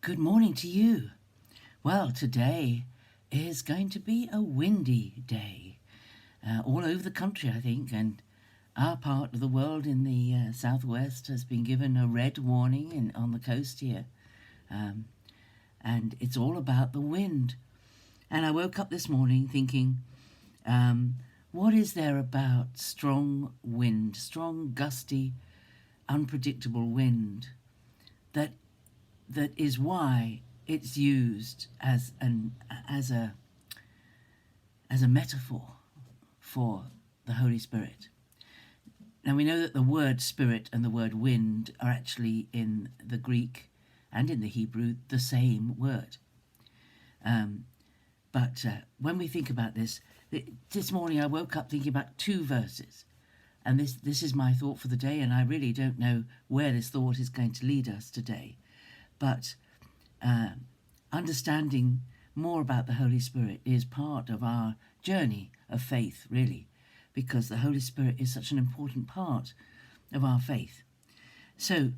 Good morning to you. Well, today is going to be a windy day all over the country, I think, and our part of the world in the southwest has been given a red warning on the coast here, and it's all about the wind. And I woke up this morning thinking, what is there about strong wind, strong, gusty, unpredictable wind that is why it's used as a metaphor for the Holy Spirit. Now we know that the word spirit and the word wind are actually in the Greek and in the Hebrew the same word. But when we think about this morning I woke up thinking about two verses. And this is my thought for the day, and I really don't know where this thought is going to lead us today. But understanding more about the Holy Spirit is part of our journey of faith, really, because the Holy Spirit is such an important part of our faith. So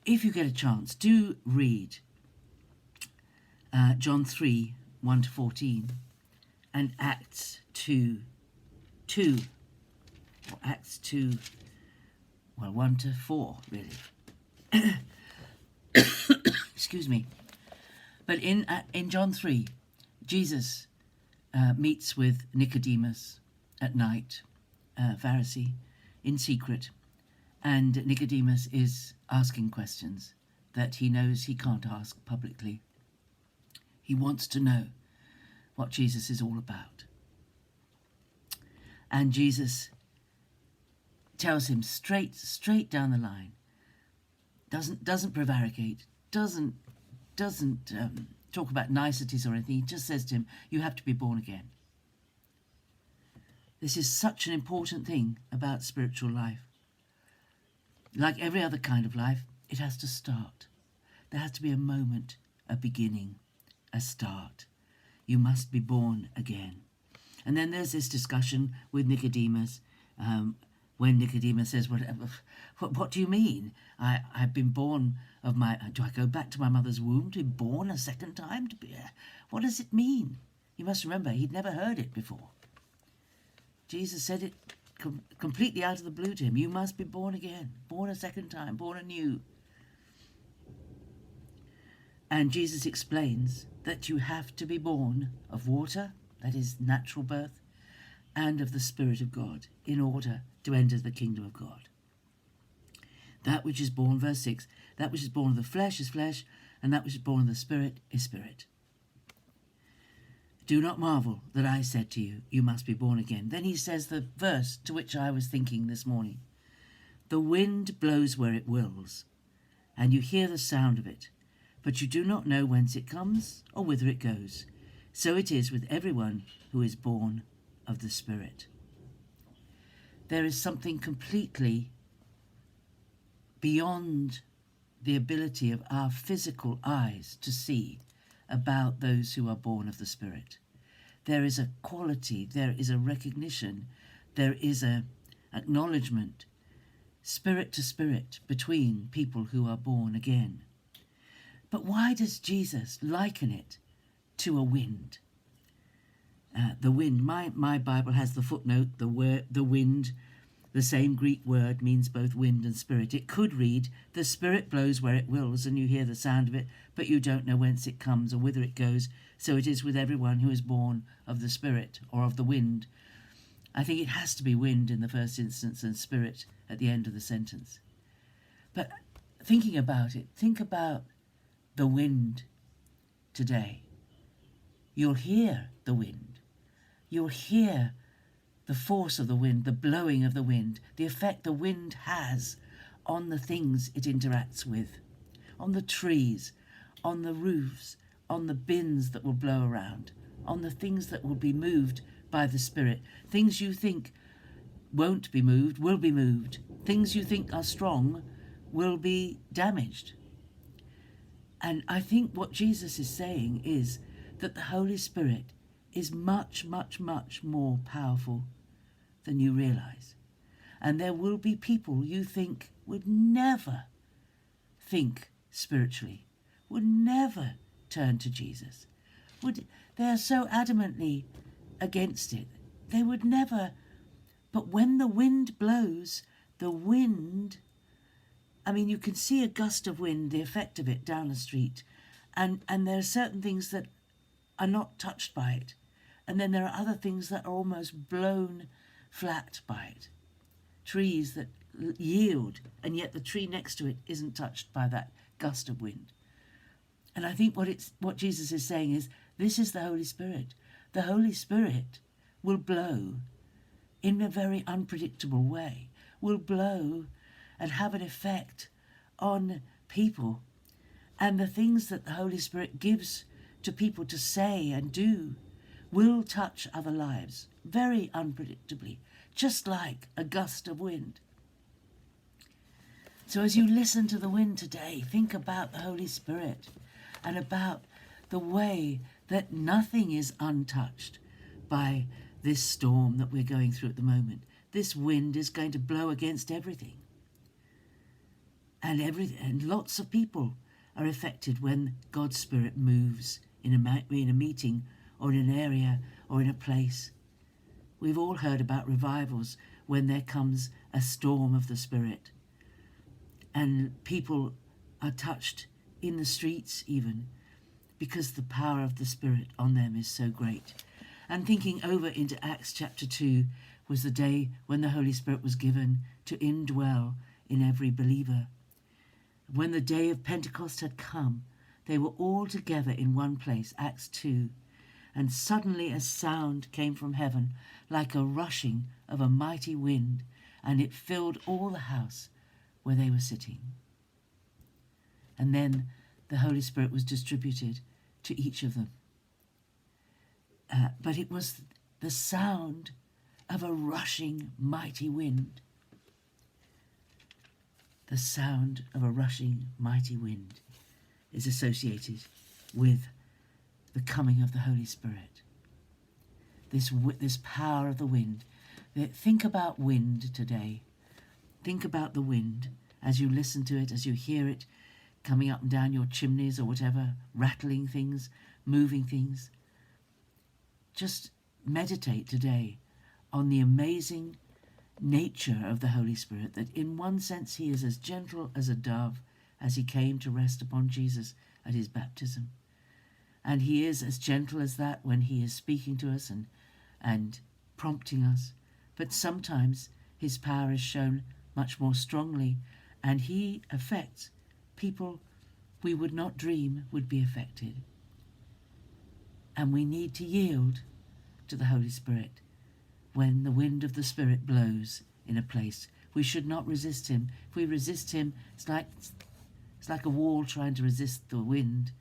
if you get a chance, do read John 3, 1 to 14, and Acts 2, or Acts 2, 1 to 4, really. Excuse me. But in John 3, Jesus meets with Nicodemus at night, Pharisee, in secret, and Nicodemus is asking questions that he knows he can't ask publicly. He wants to know what Jesus is all about. And Jesus tells him straight down the line, doesn't prevaricate, doesn't talk about niceties or anything. He just says to him, you have to be born again. This is such an important thing about spiritual life. Like every other kind of life, it has to start. There has to be a moment, a beginning, a start. You must be born again. And then there's this discussion with Nicodemus, when Nicodemus says, what do you mean? I've been born of do I go back to my mother's womb to be born a second time? What does it mean? You must remember, he'd never heard it before. Jesus said it completely out of the blue to him. You must be born again, born a second time, born anew. And Jesus explains that you have to be born of water, that is natural birth, and of the Spirit of God in order to enter the kingdom of God. That which is born, verse 6, that which is born of the flesh is flesh, and that which is born of the Spirit is spirit. Do not marvel that I said to you, you must be born again. Then he says the verse to which I was thinking this morning. The wind blows where it wills, and you hear the sound of it, but you do not know whence it comes or whither it goes. So it is with everyone who is born of the Spirit. There is something completely beyond the ability of our physical eyes to see about those who are born of the Spirit. There is a quality, there is a recognition, there is an acknowledgement, spirit to spirit, between people who are born again. But why does Jesus liken it to a wind? The wind, my Bible has the footnote, the wind, the same Greek word means both wind and spirit. It could read, the Spirit blows where it wills, and you hear the sound of it, but you don't know whence it comes or whither it goes. So it is with everyone who is born of the Spirit or of the wind. I think it has to be wind in the first instance and spirit at the end of the sentence. But thinking about it, think about the wind today. You'll hear the wind. You'll hear the force of the wind, the blowing of the wind, the effect the wind has on the things it interacts with, on the trees, on the roofs, on the bins that will blow around, on the things that will be moved by the Spirit. Things you think won't be moved will be moved. Things you think are strong will be damaged. And I think what Jesus is saying is that the Holy Spirit is much, much, much more powerful than you realize. And there will be people you think would never think spiritually, would never turn to Jesus. They are so adamantly against it. They would never. But when the wind blows, the wind, I mean, you can see a gust of wind, the effect of it down the street, and there are certain things that are not touched by it, and then there are other things that are almost blown flat by it. Trees that yield, and yet the tree next to it isn't touched by that gust of wind. And I think what Jesus is saying is, this is the Holy Spirit. The Holy Spirit will blow in a very unpredictable way, will blow and have an effect on people. And the things that the Holy Spirit gives to people to say and do will touch other lives very unpredictably, just like a gust of wind. So as you listen to the wind today, think about the Holy Spirit and about the way that nothing is untouched by this storm that we're going through at the moment. This wind is going to blow against everything. And lots of people are affected when God's Spirit moves in a meeting or in an area or in a place. We've all heard about revivals when there comes a storm of the Spirit and people are touched in the streets even because the power of the Spirit on them is so great. And thinking over into Acts chapter 2 was the day when the Holy Spirit was given to indwell in every believer. When the day of Pentecost had come, they were all together in one place, Acts 2, and suddenly a sound came from heaven like a rushing of a mighty wind, and it filled all the house where they were sitting. And then the Holy Spirit was distributed to each of them. But it was the sound of a rushing mighty wind. The sound of a rushing mighty wind is associated with the coming of the Holy Spirit. This power of the wind. Think about wind today. Think about the wind as you listen to it, as you hear it coming up and down your chimneys or whatever, rattling things, moving things. Just meditate today on the amazing nature of the Holy Spirit, that in one sense he is as gentle as a dove as he came to rest upon Jesus at his baptism. And he is as gentle as that when he is speaking to us and prompting us. But sometimes his power is shown much more strongly, and he affects people we would not dream would be affected. And we need to yield to the Holy Spirit when the wind of the Spirit blows in a place. We should not resist him. If we resist him, it's like a wall trying to resist the wind.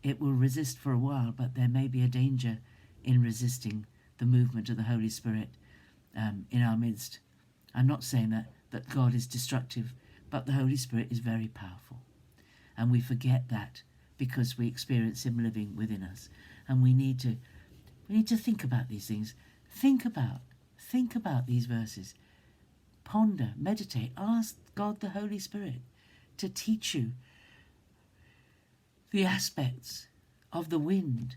It will resist for a while, but there may be a danger in resisting the movement of the Holy Spirit in our midst. I'm not saying that God is destructive, but the Holy Spirit is very powerful. And we forget that because we experience him living within us. And we need to think about these things. Think about these verses. Ponder, meditate, ask God the Holy Spirit to teach you the aspects of the wind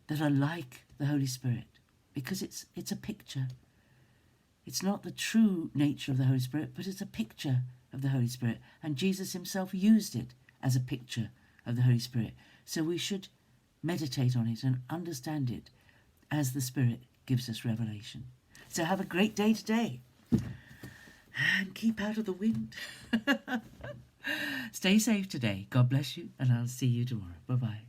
that are like the Holy Spirit, because it's a picture. It's not the true nature of the Holy Spirit, but it's a picture of the Holy Spirit. And Jesus himself used it as a picture of the Holy Spirit. So we should meditate on it and understand it as the Spirit gives us revelation. So have a great day today and keep out of the wind. Stay safe today. God bless you, and I'll see you tomorrow. Bye-bye.